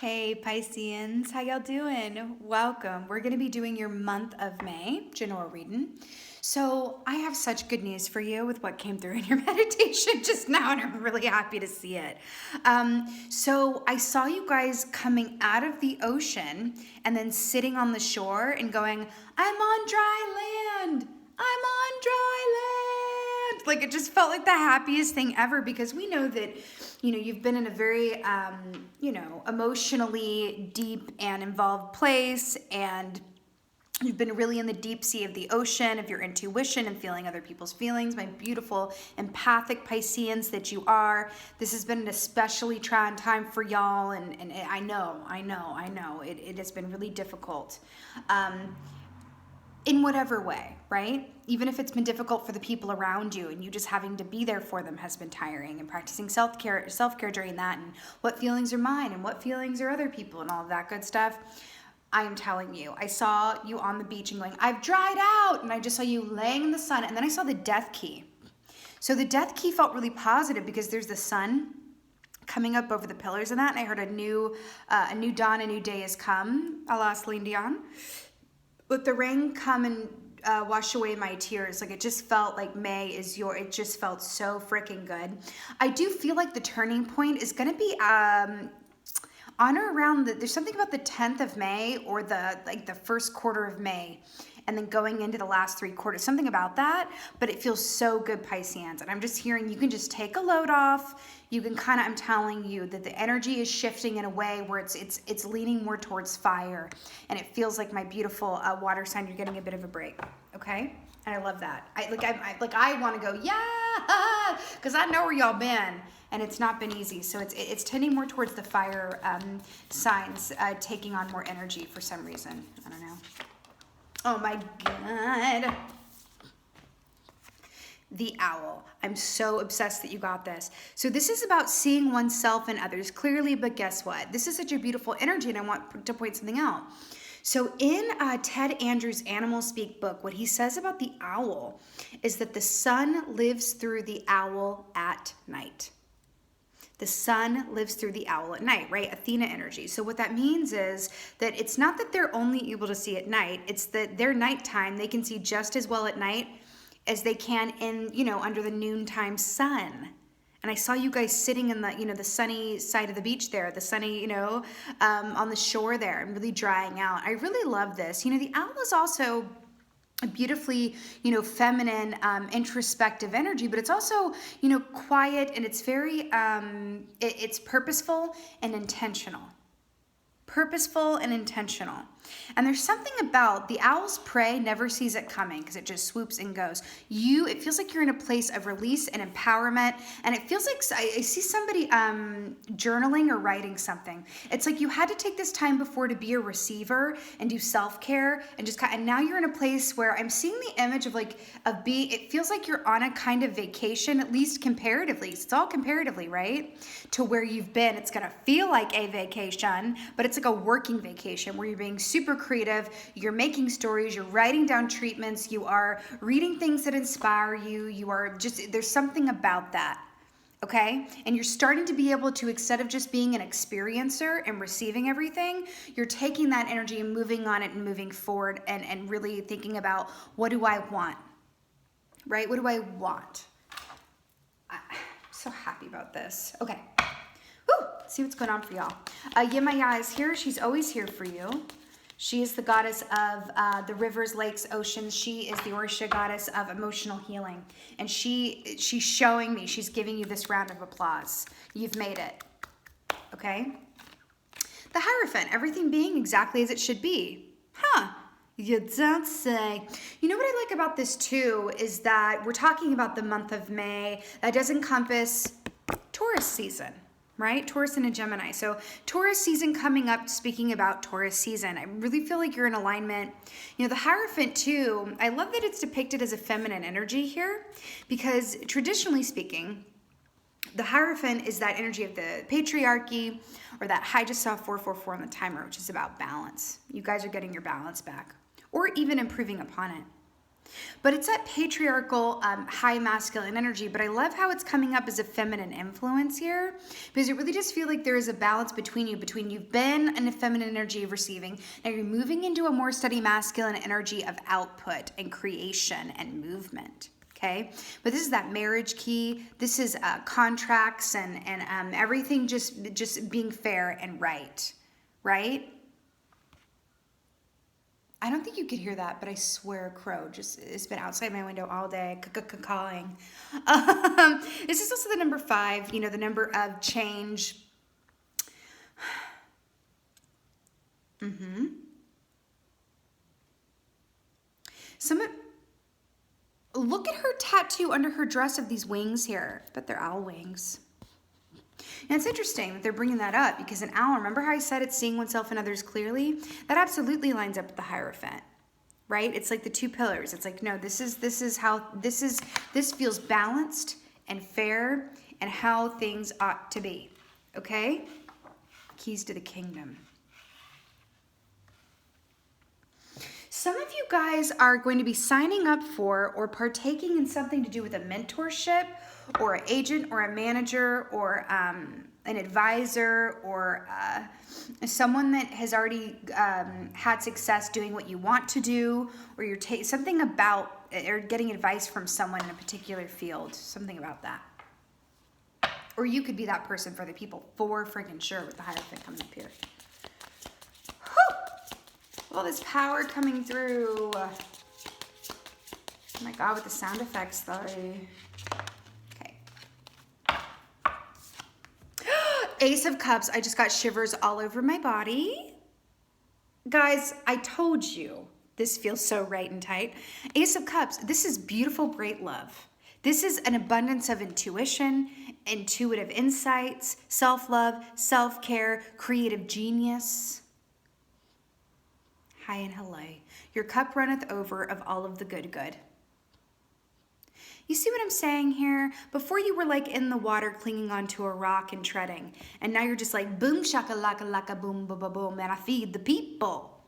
Hey Pisceans, how y'all doing? Welcome. We're going to be doing your month of May general reading. So I have such good news for you with what came through in your meditation just now, and I'm really happy to see it. So I saw you guys coming out of the ocean and then sitting on the shore and going, I'm on dry land. I'm on dry land. Like it just felt like the happiest thing ever because we know that, you've been in a very, emotionally deep and involved place, and you've been really in the deep sea of the ocean of your intuition and feeling other people's feelings. My beautiful empathic Pisceans that you are. This has been an especially trying time for y'all, and I know. It has been really difficult. In whatever way, right? Even if it's been difficult for the people around you and you just having to be there for them has been tiring, and practicing self-care during that, and what feelings are mine and what feelings are other people and all of that good stuff. I am telling you, I saw you on the beach and going, I've dried out. And I just saw you laying in the sun. And then I saw the death key. So the death key felt really positive because there's the sun coming up over the pillars and that. And I heard a new dawn, a new day has come, a la Celine Dion. Let the rain come and wash away my tears. Like it just felt like May is it just felt so freaking good. I do feel like the turning point is going to be on or around there's something about the 10th of May or the first quarter of May, and then going into the last 3 quarters, something about that. But it feels so good, Pisceans. And I'm just hearing you can just take a load off. You can I'm telling you that the energy is shifting in a way where it's leaning more towards fire. And it feels like my beautiful water sign, you're getting a bit of a break. Okay? And I love that. I want to go, yeah, because I know where y'all been. And it's not been easy. So it's tending more towards the fire signs taking on more energy for some reason. I don't know. Oh my God. The owl. I'm so obsessed that you got this. So this is about seeing oneself and others clearly, but guess what? This is such a beautiful energy, and I want to point something out. So in Ted Andrews' Animal Speak book, what he says about the owl is that the sun lives through the owl at night. The sun lives through the owl at night, right? Athena energy. So what that means is that it's not that they're only able to see at night. It's that their nighttime, they can see just as well at night as they can in, under the noontime sun. And I saw you guys sitting in the, the sunny side of the beach there, the sunny, on the shore there, and really drying out. I really love this. The owl is also a beautifully, feminine, introspective energy, but it's also, quiet, and it's very, it's purposeful and intentional. Purposeful and intentional. And there's something about the owl's prey never sees it coming because it just swoops and goes. It feels like you're in a place of release and empowerment. And it feels like I see somebody journaling or writing something. It's like you had to take this time before to be a receiver and do self-care and and now you're in a place where I'm seeing the image of it feels like you're on a kind of vacation, at least comparatively. It's all comparatively, right? To where you've been. It's going to feel like a vacation, but it's like a working vacation where you're being super creative, you're making stories, you're writing down treatments, you are reading things that inspire you, there's something about that, okay? And you're starting to be able to, instead of just being an experiencer and receiving everything, you're taking that energy and moving on it and moving forward and really thinking about, what do I want, right? What do I want? I'm so happy about this. Okay. Woo! See what's going on for y'all. Yemaya is here. She's always here for you. She is the goddess of the rivers, lakes, oceans. She is the Orisha goddess of emotional healing. And she's showing me, she's giving you this round of applause. You've made it. Okay? The Hierophant, everything being exactly as it should be. Huh. You don't say. You know what I like about this too is that we're talking about the month of May. That does encompass Taurus season. Right? Taurus and a Gemini. So Taurus season coming up, speaking about Taurus season. I really feel like you're in alignment. The Hierophant too, I love that it's depicted as a feminine energy here because traditionally speaking, the Hierophant is that energy of the patriarchy, or that I just saw 444 on the timer, which is about balance. You guys are getting your balance back or even improving upon it. But it's that patriarchal, high masculine energy. But I love how it's coming up as a feminine influence here, because it really does feel like there is a balance between you've been in a feminine energy of receiving. Now you're moving into a more steady masculine energy of output and creation and movement. Okay, but this is that marriage key. This is contracts and everything just being fair and right. I don't think you could hear that, but I swear a crow just has been outside my window all day calling. This is also the number 5, you know, the number of change. Look at her tattoo under her dress of these wings here, but they're owl wings. And it's interesting that they're bringing that up, because an owl, remember how I said it's seeing oneself and others clearly? That absolutely lines up with the Hierophant, right? It's like the 2 pillars. It's like, no, this feels balanced and fair and how things ought to be, okay? Keys to the kingdom. Some of you guys are going to be signing up for or partaking in something to do with a mentorship or an agent or a manager or an advisor or someone that has already had success doing what you want to do, or you're something about or getting advice from someone in a particular field, something about that. Or you could be that person for the people, for freaking sure, with the Hierophant coming up here. All this power coming through. Oh my God, with the sound effects though. Okay. Ace of Cups. I just got shivers all over my body. Guys, I told you this feels so right and tight. Ace of Cups. This is beautiful, great love. This is an abundance of intuition, intuitive insights, self-love, self-care, creative genius. Hi and hello. Your cup runneth over of all of the good. You see what I'm saying here? Before you were like in the water clinging onto a rock and treading. And now you're just like boom shaka laka laka boom ba ba boom, and I feed the people.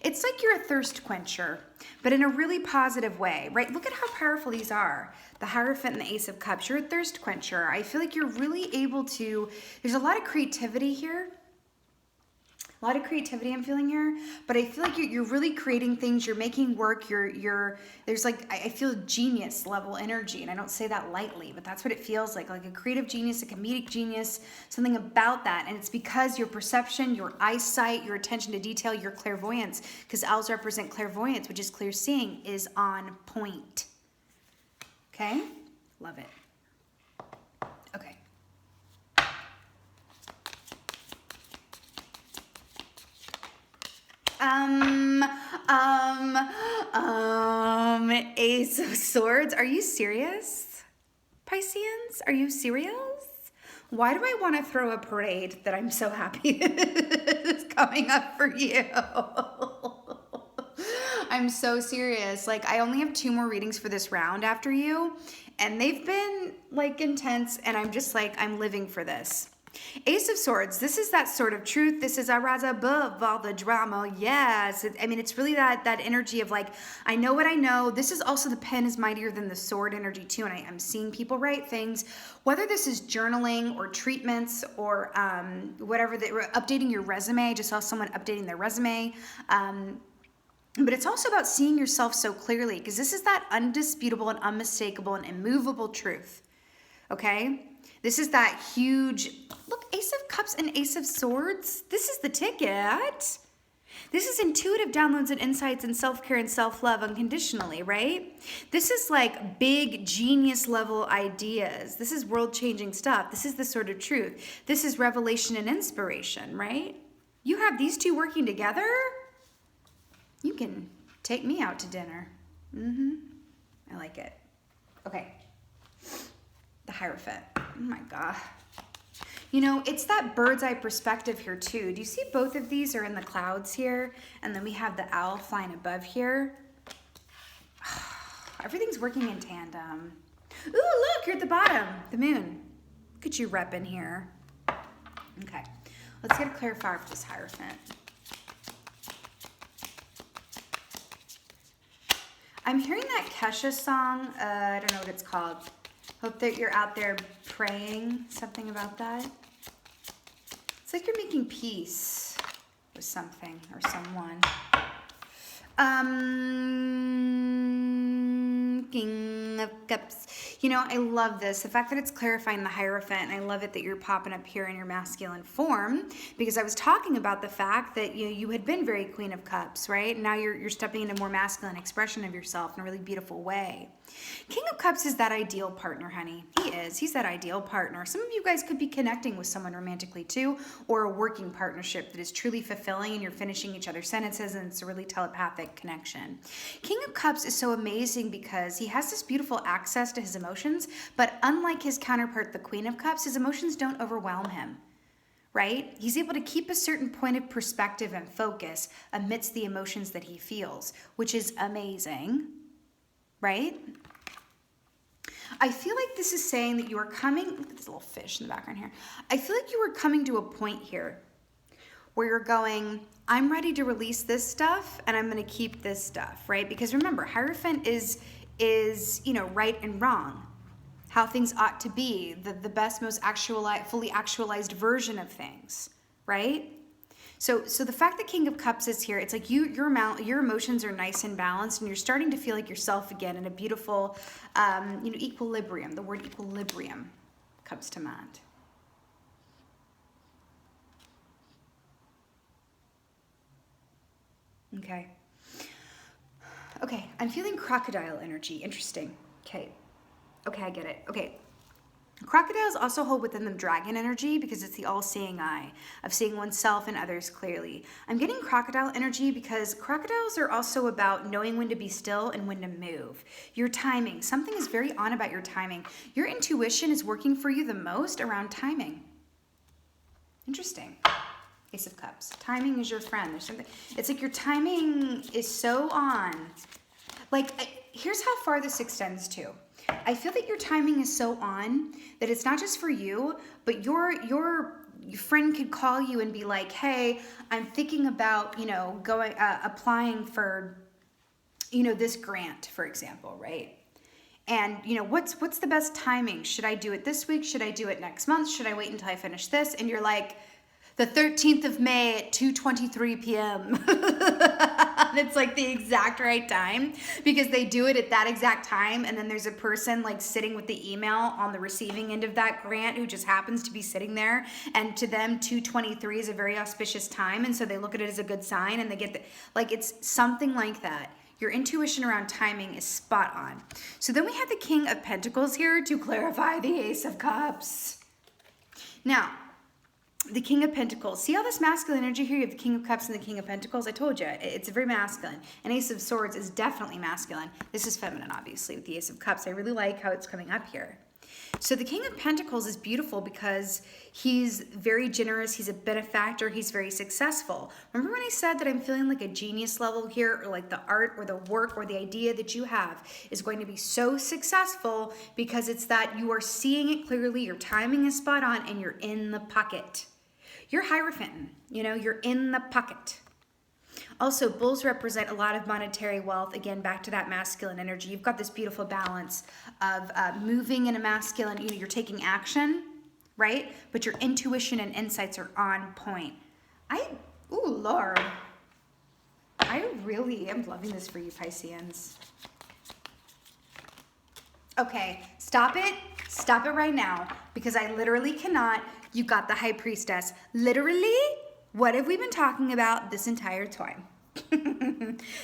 It's like you're a thirst quencher, but in a really positive way, right? Look at how powerful these are. The Hierophant and the Ace of Cups. You're a thirst quencher. I feel like you're really able to, there's a lot of creativity here. A lot of creativity I'm feeling here, but I feel like you're really creating things. You're making work. There's like, I feel genius level energy, and I don't say that lightly, but that's what it feels like a creative genius, a comedic genius, something about that. And it's because your perception, your eyesight, your attention to detail, your clairvoyance, because owls represent clairvoyance, which is clear seeing, is on point. Okay? Love it. Okay. Ace of Swords. Are you serious? Pisceans, are you serious? Why do I want to throw a parade that I'm so happy is coming up for you? I'm so serious. Like, I only have 2 more readings for this round after you, and they've been like intense, and I'm just like, I'm living for this. Ace of Swords, this is that sort of truth. This is a rise above all the drama. Yes. I mean, it's really that energy of like, I know what I know. This is also the pen is mightier than the sword energy too. And I'm seeing people write things, whether this is journaling or treatments or whatever, updating your resume. I just saw someone updating their resume. But it's also about seeing yourself so clearly, because this is that undisputable and unmistakable and immovable truth. Okay? This is that huge, look, Ace of Cups and Ace of Swords. This is the ticket. This is intuitive downloads and insights and self-care and self-love unconditionally, right? This is like big genius level ideas. This is world-changing stuff. This is the sort of truth. This is revelation and inspiration, right? You have these 2 working together, you can take me out to dinner. I like it. Okay. The Hierophant. Oh my God. You know, it's that bird's eye perspective here too. Do you see both of these are in the clouds here? And then we have the owl flying above here. Everything's working in tandem. Ooh, look, you're at the bottom. The moon. Look at you repping here. Okay. Let's get a clarifier for this Hierophant. I'm hearing that Kesha song. I don't know what it's called. Hope that you're out there praying. Something about that. It's like you're making peace with something or someone. King of Cups. You know, I love this. The fact that it's clarifying the Hierophant, and I love it that you're popping up here in your masculine form, because I was talking about the fact that you had been very Queen of Cups, right? Now you're stepping into a more masculine expression of yourself in a really beautiful way. King of Cups is that ideal partner, honey. He is. He's that ideal partner. Some of you guys could be connecting with someone romantically too, or a working partnership that is truly fulfilling and you're finishing each other's sentences and it's a really telepathic connection. King of Cups is so amazing because he has this beautiful access to his emotions, but unlike his counterpart, the Queen of Cups, his emotions don't overwhelm him. Right? He's able to keep a certain point of perspective and focus amidst the emotions that he feels, which is amazing. Right? I feel like this is saying that you are coming, look at this little fish in the background here. I feel like you are coming to a point here where you're going, I'm ready to release this stuff and I'm going to keep this stuff, right? Because remember, Hierophant is right and wrong, how things ought to be, the best, most fully actualized version of things, right? So the fact that King of Cups is here, it's like your emotions are nice and balanced, and you're starting to feel like yourself again in a beautiful, equilibrium. The word equilibrium comes to mind. Okay. Okay, I'm feeling crocodile energy. Interesting. Okay, I get it. Okay. Crocodiles also hold within them dragon energy because it's the all-seeing eye of seeing oneself and others clearly. I'm getting crocodile energy because crocodiles are also about knowing when to be still and when to move. Your timing. Something is very on about your timing. Your intuition is working for you the most around timing. Interesting. Ace of Cups. Timing is your friend. There's something. It's like your timing is so on. Like, here's how far this extends to. I feel that your timing is so on that it's not just for you, but your friend could call you and be like, hey, I'm thinking about, applying for, this grant, for example, right? And, what's the best timing? Should I do it this week? Should I do it next month? Should I wait until I finish this? And you're like, the 13th of May at 2:23 p.m. And it's like the exact right time because they do it at that exact time. And then there's a person like sitting with the email on the receiving end of that grant who just happens to be sitting there. And to them, 2:23 is a very auspicious time. And so they look at it as a good sign and they get it's something like that. Your intuition around timing is spot on. So then we have the King of Pentacles here to clarify the Ace of Cups. Now, the King of Pentacles. See all this masculine energy here? You have the King of Cups and the King of Pentacles. I told you, it's very masculine. An Ace of Swords is definitely masculine. This is feminine, obviously, with the Ace of Cups. I really like how it's coming up here. So the King of Pentacles is beautiful because he's very generous. He's a benefactor. He's very successful. Remember when I said that I'm feeling like a genius level here, or like the art or the work or the idea that you have is going to be so successful because it's that you are seeing it clearly, your timing is spot on, and you're in the pocket. You're Hierophant, you're in the pocket. Also, bulls represent a lot of monetary wealth. Again, back to that masculine energy. You've got this beautiful balance of moving in a masculine, you're taking action, right? But your intuition and insights are on point. Lord. I really am loving this for you, Pisceans. Okay, stop it. Stop it right now because I literally cannot. You got the High Priestess. Literally, what have we been talking about this entire time?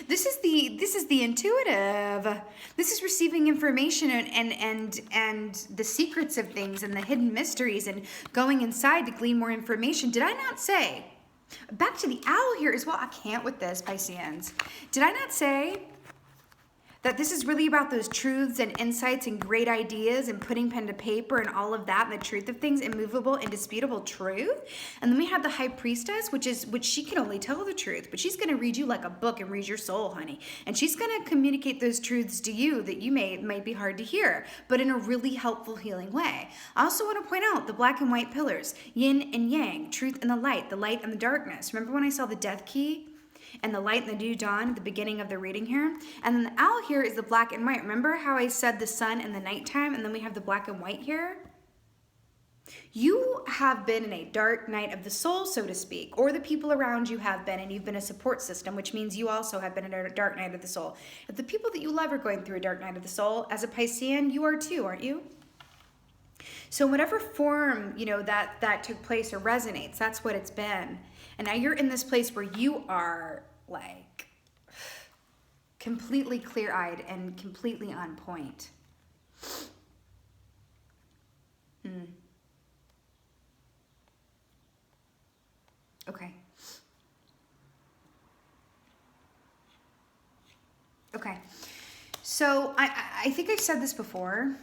This is the intuitive. This is receiving information and the secrets of things and the hidden mysteries and going inside to glean more information. Did I not say? Back to the owl here as well. I can't with this, Pisceans. Did I not say that this is really about those truths and insights and great ideas and putting pen to paper and all of that and the truth of things, immovable, indisputable truth? And then we have the High Priestess, which she can only tell the truth, but she's going to read you like a book and read your soul, honey. And she's going to communicate those truths to you that you might be hard to hear, but in a really helpful, healing way. I also want to point out the black and white pillars, yin and yang, truth and the light and the darkness. Remember when I saw the death key? and the light and the new dawn at the beginning of the reading here. And then the owl here is the black and white. Remember how I said the sun and the nighttime, and then we have the black and white here? You have been in a dark night of the soul, so to speak, or the people around you have been, and you've been a support system, which means you also have been in a dark night of the soul. If the people that you love are going through a dark night of the soul, as a Piscean, you are too, aren't you? So whatever form, you know, that took place or resonates, that's what it's been. And now you're in this place where you are like completely clear-eyed and completely on point. Okay. Okay. So I think I've said this before.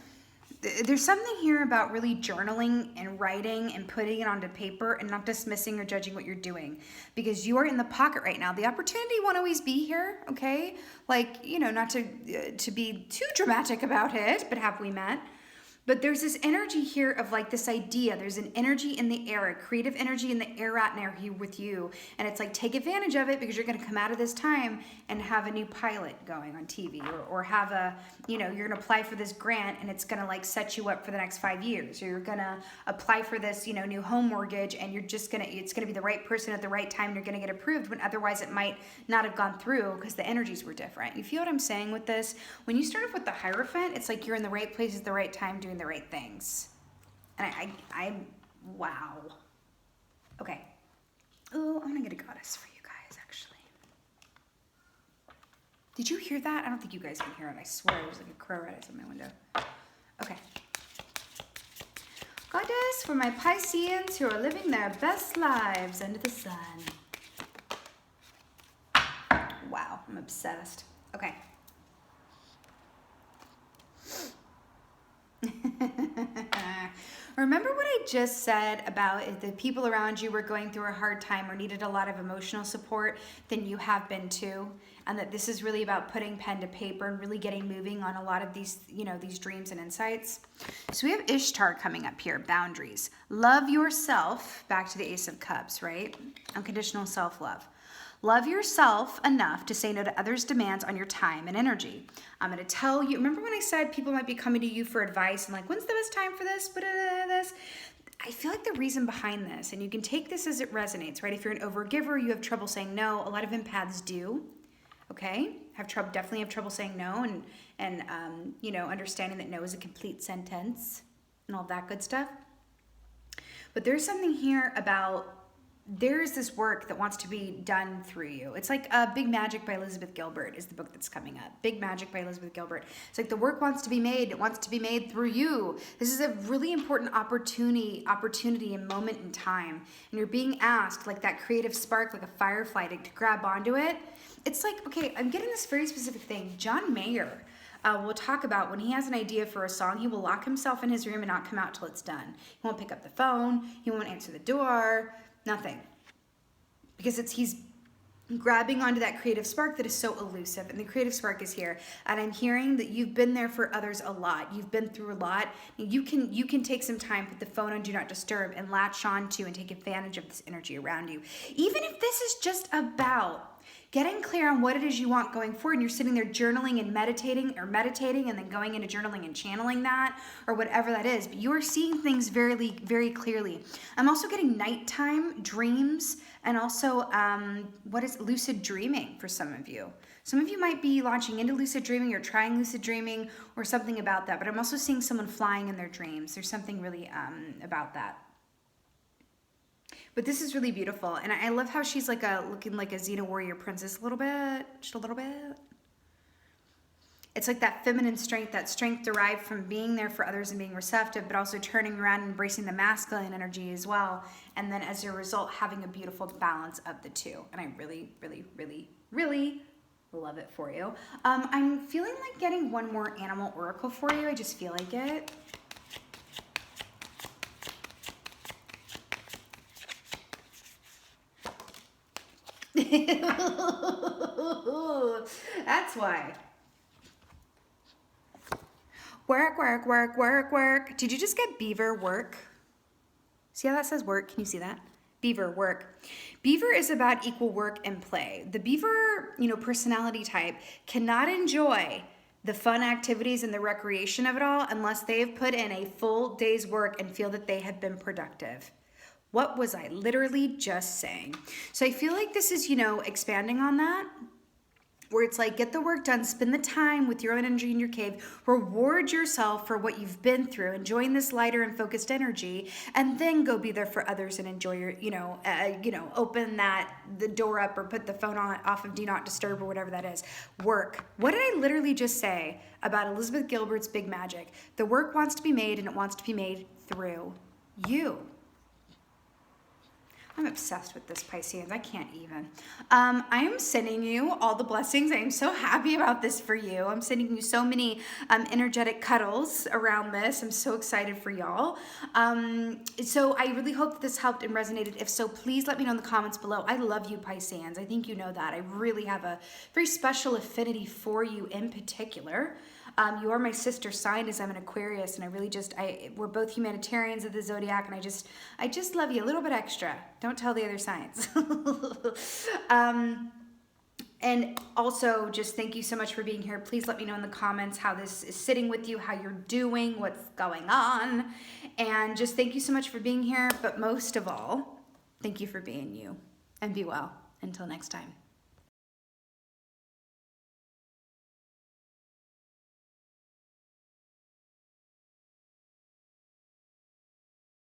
There's something here about really journaling and writing and putting it onto paper and not dismissing or judging what you're doing, because you are in the pocket right now. The opportunity won't always be here, okay? Like, you know, not to be too dramatic about it, but have we met? But there's this energy here of like this idea. There's an energy in the air, a creative energy in the air right now here with you. And it's like, take advantage of it, because you're going to come out of this time and have a new pilot going on TV, or have a, you know, you're going to apply for this grant and it's going to like set you up for the next 5 years. Or you're going to apply for this, you know, new home mortgage, and you're just going to, it's going to be the right person at the right time. And you're going to get approved when otherwise it might not have gone through because the energies were different. You feel what I'm saying with this? When you start off with the Hierophant, it's like you're in the right place at the right time doing the right things. And I wow. Okay. Oh, I'm gonna get a goddess for you guys, actually. Did you hear that? I don't think you guys can hear it. I swear there's like a crow right outside my window. Okay. Goddess for my Pisceans who are living their best lives under the sun. Wow, I'm obsessed. Okay. Remember what I just said about if the people around you were going through a hard time or needed a lot of emotional support, then you have been too, and that this is really about putting pen to paper and really getting moving on a lot of these, you know, these dreams and insights. So we have Ishtar coming up here, boundaries. Love yourself, back to the Ace of Cups, right? Unconditional self-love. Love yourself enough to say no to others' demands on your time and energy. I'm going to tell you, remember when I said people might be coming to you for advice and like, when's the best time for this? This? I feel like the reason behind this, and you can take this as it resonates, right? If you're an overgiver, you have trouble saying no. A lot of empaths do, okay? Definitely have trouble saying no, and you know, understanding that no is a complete sentence and all that good stuff. But there's something here about there's this work that wants to be done through you. It's like Big Magic by Elizabeth Gilbert is the book that's coming up. Big Magic by Elizabeth Gilbert. It's like the work wants to be made. It wants to be made through you. This is a really important opportunity and moment in time. And you're being asked, like that creative spark, like a firefly, to grab onto it. It's like, okay, I'm getting this very specific thing. John Mayer will talk about when he has an idea for a song, he will lock himself in his room and not come out till it's done. He won't pick up the phone. He won't answer the door. Nothing. Because he's grabbing onto that creative spark that is so elusive, and the creative spark is here. And I'm hearing that you've been there for others a lot. You've been through a lot. You can take some time, put the phone on Do Not Disturb, and latch on to and take advantage of this energy around you. Even if this is just about getting clear on what it is you want going forward, and you're sitting there journaling and meditating and then going into journaling and channeling that, or whatever that is, but you are seeing things very, very clearly. I'm also getting nighttime dreams, and also what is lucid dreaming for some of you. Some of you might be launching into lucid dreaming or trying lucid dreaming or something about that, but I'm also seeing someone flying in their dreams. There's something really about that. But this is really beautiful, and I love how she's like looking like a Xena warrior princess a little bit, just a little bit. It's like that feminine strength, that strength derived from being there for others and being receptive, but also turning around and embracing the masculine energy as well, and then as a result, having a beautiful balance of the two. And I really, really, really, really love it for you. I'm feeling like getting one more animal oracle for you. I just feel like it. That's why. Work, work, work, work, work. Did you just get beaver work? See how that says work? Can you see that? Beaver, work. Beaver is about equal work and play. The Beaver, personality type cannot enjoy the fun activities and the recreation of it all unless they have put in a full day's work and feel that they have been productive. What was I literally just saying? So I feel like this is, expanding on that, where it's like, get the work done, spend the time with your own energy in your cave, reward yourself for what you've been through, enjoying this lighter and focused energy, and then go be there for others and enjoy your, open the door up or put the phone on off of do not disturb or whatever that is. Work. What did I literally just say about Elizabeth Gilbert's Big Magic? The work wants to be made, and it wants to be made through you. I'm obsessed with this, Pisceans. I can't even. I am sending you all the blessings. I am so happy about this for you. I'm sending you so many energetic cuddles around this. I'm so excited for y'all. So I really hope that this helped and resonated. If so, please let me know in the comments below. I love you, Pisceans. I think you know that. I really have a very special affinity for you in particular. You are my sister sign, as I'm an Aquarius, and I really we're both humanitarians of the zodiac, and I just love you a little bit extra. Don't tell the other signs. And also, just thank you so much for being here. Please let me know in the comments how this is sitting with you, how you're doing, what's going on, and just thank you so much for being here. But most of all, thank you for being you, and be well. Until next time.